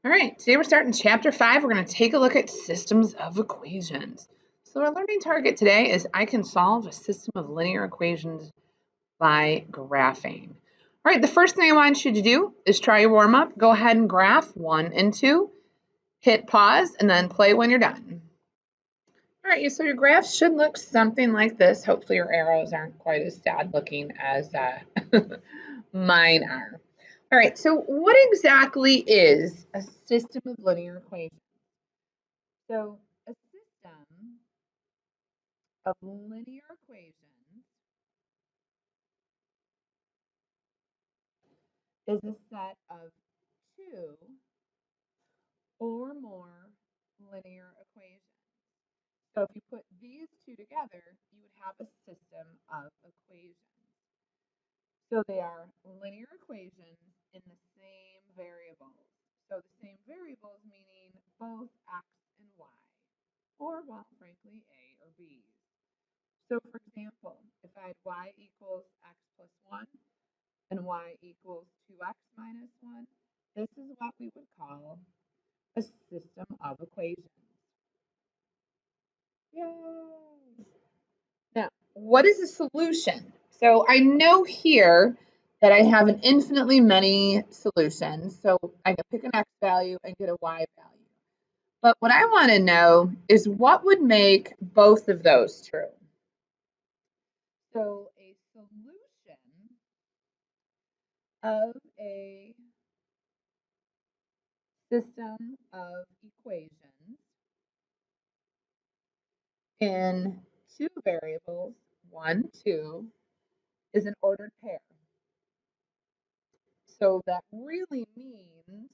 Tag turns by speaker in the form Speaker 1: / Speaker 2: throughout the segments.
Speaker 1: All right, today we're starting chapter 5. We're going to take a look at systems of equations. So our learning target today is I can solve a system of linear equations by graphing. All right, the first thing I want you to do is try your warm up. Go ahead and graph 1 and 2. Hit pause and then play when you're done. All right, so your graph should look something like this. Hopefully your arrows aren't quite as sad looking as mine are. All right, so what exactly is a system of linear equations? So a system of linear equations is a set of two or more linear equations. So if you put these two together, you would have a system of equations. So they are linear equations in the same variables. So the same variables meaning both x and y, or, well, frankly, a or b. So for example, if I had y equals x plus 1 and y equals 2x minus 1, this is what we would call a system of equations. Yay! Now, what is a solution? So I know here that I have an infinitely many solutions. So I can pick an x value and get a y value. But what I want to know is what would make both of those true? So a solution of a system of equations in two variables, 1, 2, is an ordered pair. So that really means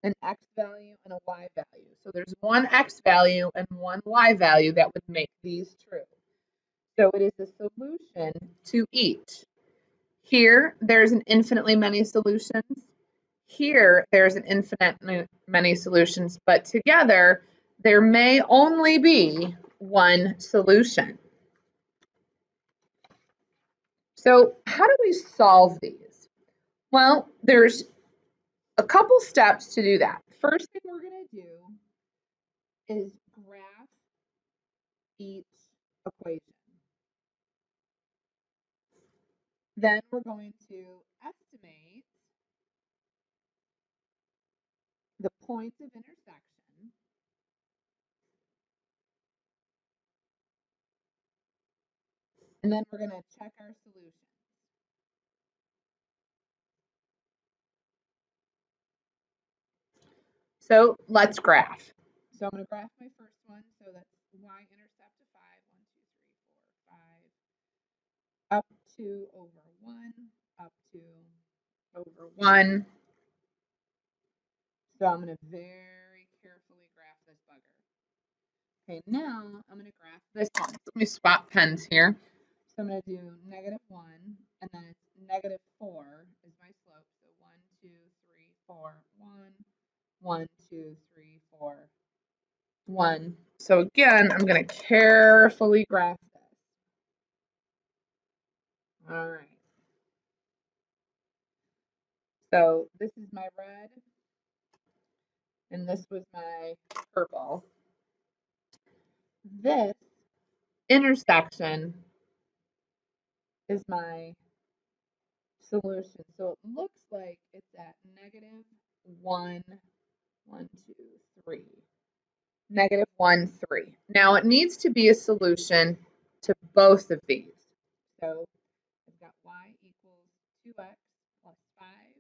Speaker 1: an x value and a y value. So there's one x value and one y value that would make these true. So it is a solution to each. Here, there's an infinitely many solutions. Here, there's an infinite many solutions, but together, there may only be one solution. So how do we solve these? Well, there's a couple steps to do that. First thing we're going to do is graph each equation. Then we're going to estimate the points of intersection. And then we're going to check our solutions. So let's graph. So I'm going to graph my first one. So that's y-intercept of 5, 1, 2, 3, 4, 5, up to over 1, up to over 1. So I'm going to very carefully graph this bugger. Okay, now I'm going to graph this one. Let me swap pens here. So I'm going to do -1, and then it's -4 is my slope. So 1, 2, 3, 4, 1, 1, 2, 3, 4, 1. So again, I'm going to carefully graph this. All right. So this is my red, and this was my purple. This intersection is my solution. So it looks like it's at -1, 1, 2, 3. -1, 3. Now it needs to be a solution to both of these. So I've got y equals 2x plus 5,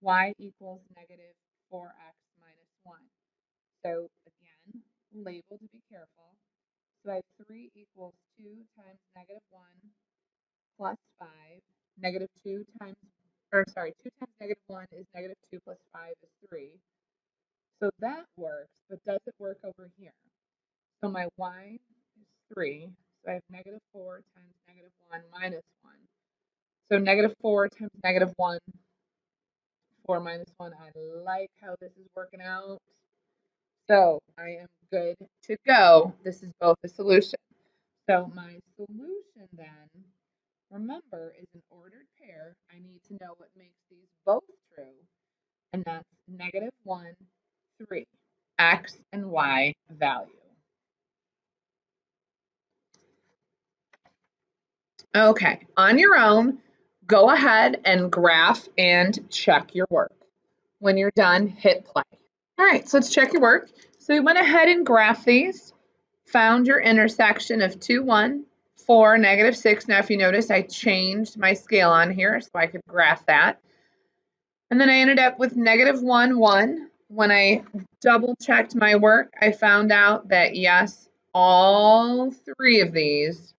Speaker 1: y equals -4x minus 1. So again, label to be careful. So I have 3 equals 2 times -1 plus 5. -2 times, or sorry, 2 times -1 is -2 plus 5 is 3. So that works, but does it work over here? So my y is 3. So I have -4 times -1 minus 1. So -4 times -1, 4 minus 1. I like how this is working out. So I am good to go. This is both a solution. So my solution then, remember, is an ordered pair. I need to know what makes these both true. And and that's negative 1, 3, x and y value. Okay, on your own, go ahead and graph and check your work. When you're done, hit play. All right, so let's check your work. So we went ahead and graphed these, found your intersection of 2, 1, 4, negative 6. Now, if you notice, I changed my scale on here so I could graph that. And then I ended up with negative 1, 1. When I double checked my work, I found out that yes, all 3 of these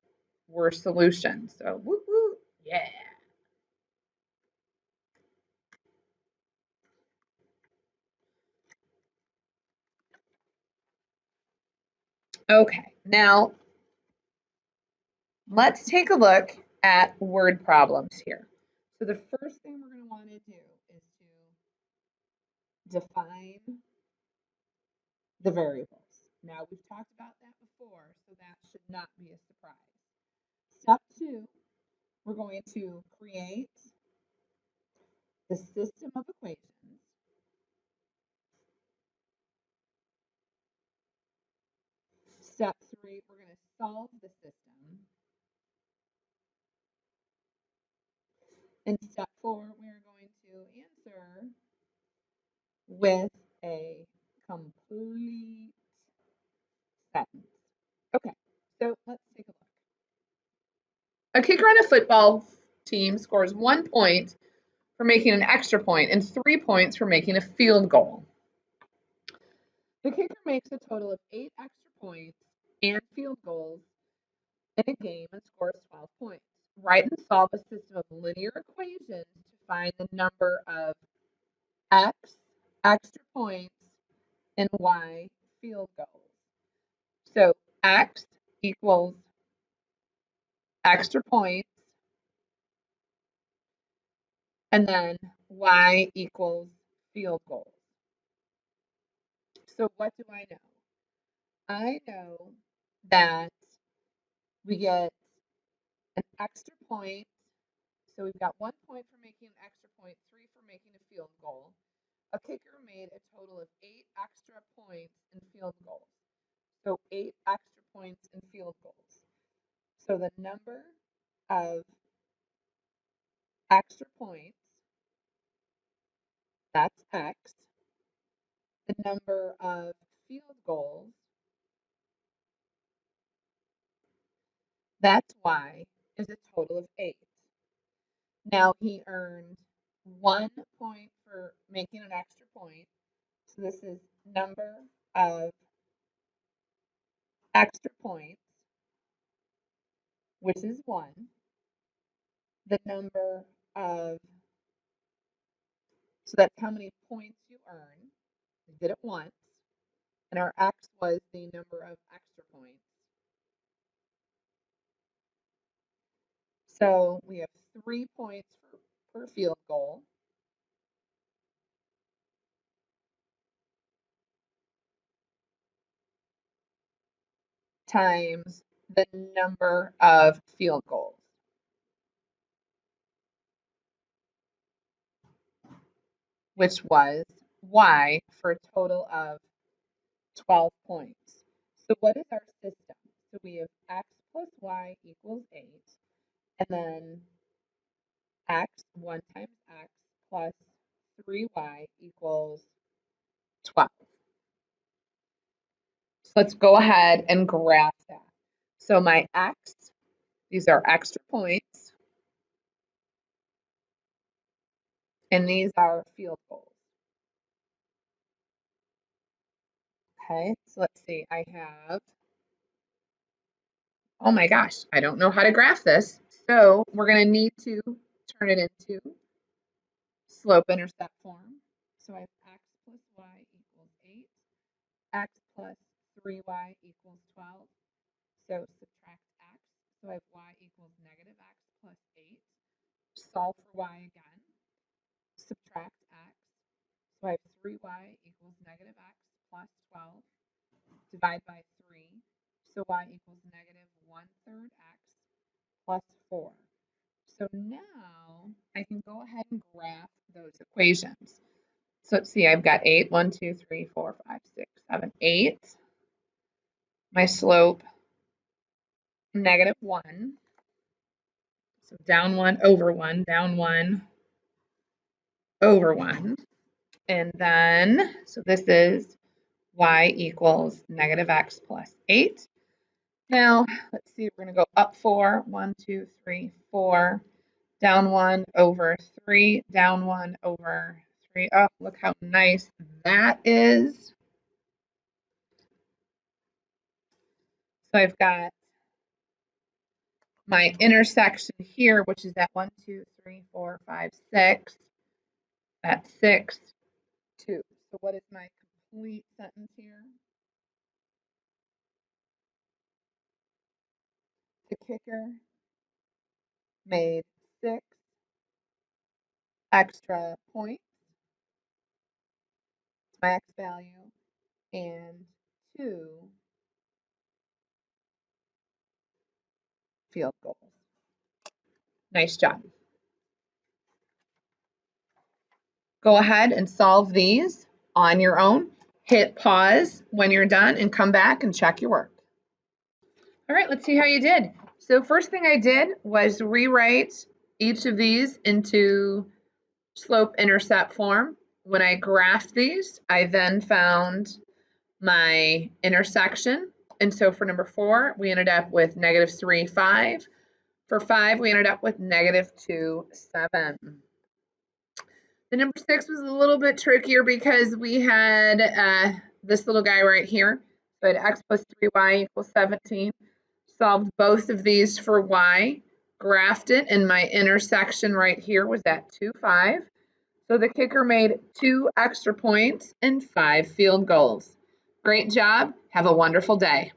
Speaker 1: were solutions. So, woo woo, yeah. Okay, now let's take a look at word problems here. So the first thing we're going to want to do is to define the variables. Now we've talked about that before, so that should not be a surprise. Step 2, we're going to create the system of equations. Step 3, we're going to solve the system. And step 4, we're going to answer with a complete sentence. Okay, so let's take a look. A kicker on a football team scores 1 point for making an extra point and 3 points for making a field goal. The kicker makes a total of 8 extra points and field goals in a game and scores 12 points. Write and solve a system of linear equations to find the number of x extra points and y field goals. So x equals extra points, and then y equals field goals. So what do I know? I know that we get an extra point. So we've got 1 point for making an extra point, 3 for making a field goal. A kicker made a total of 8 extra points in field goals. So 8 extra points in field goals. So the number of extra points, that's x. The number of field goals, that's y, is a total of 8. Now he earned 1 point for making an extra point. So this is number of extra points, which is 1. The number of, so that's how many points you earn. We did it once. And our x was the number of extra points. So we have 3 points per field goal. Times the number of field goals, which was y, for a total of 12 points. So what is our system? So we have x plus y equals 8, and then x, 1 times x, plus 3y equals 12. So let's go ahead and graph that. So my x, these are extra points, and these are field goals. Okay, so let's see, I have, oh my gosh, I don't know how to graph this. So we're going to need to turn it into slope-intercept form. So I have x plus y equals 8, x plus 3y equals 12. So subtract x. So I have y equals negative x plus 8. Solve for y again. Subtract x. So I have 3y equals negative x plus 12. Divide by 3. So y equals negative 1/3 x plus 4. So now I can go ahead and graph those equations. So let's see, I've got 8. 1, 2, 3, 4, 5, 6, 7, 8. My slope, -1. So down 1, over 1, down 1, over 1. And then, so this is y equals -x plus 8. Now, let's see, we're going to go up 4. 1, 2, 3, 4. Down 1, over 3. Down 1, over 3. Oh, look how nice that is. So I've got my intersection here, which is at 1, 2, 3, 4, 5, 6. That's 6, 2. So what is my complete sentence here? The kicker made 6 extra points, my x value, and 2 field goals. Nice job. Go ahead and solve these on your own. Hit pause when you're done and come back and check your work. All right, let's see how you did. So first thing I did was rewrite each of these into slope-intercept form. When I graphed these, I then found my intersection. And so for number 4, we ended up with -3, 5. For 5, we ended up with -2, 7. The number 6 was a little bit trickier because we had this little guy right here. So I had x plus 3y equals 17. Solved both of these for y, graphed it, and my intersection right here was at 2, 5. So the kicker made 2 extra points and 5 field goals. Great job. Have a wonderful day.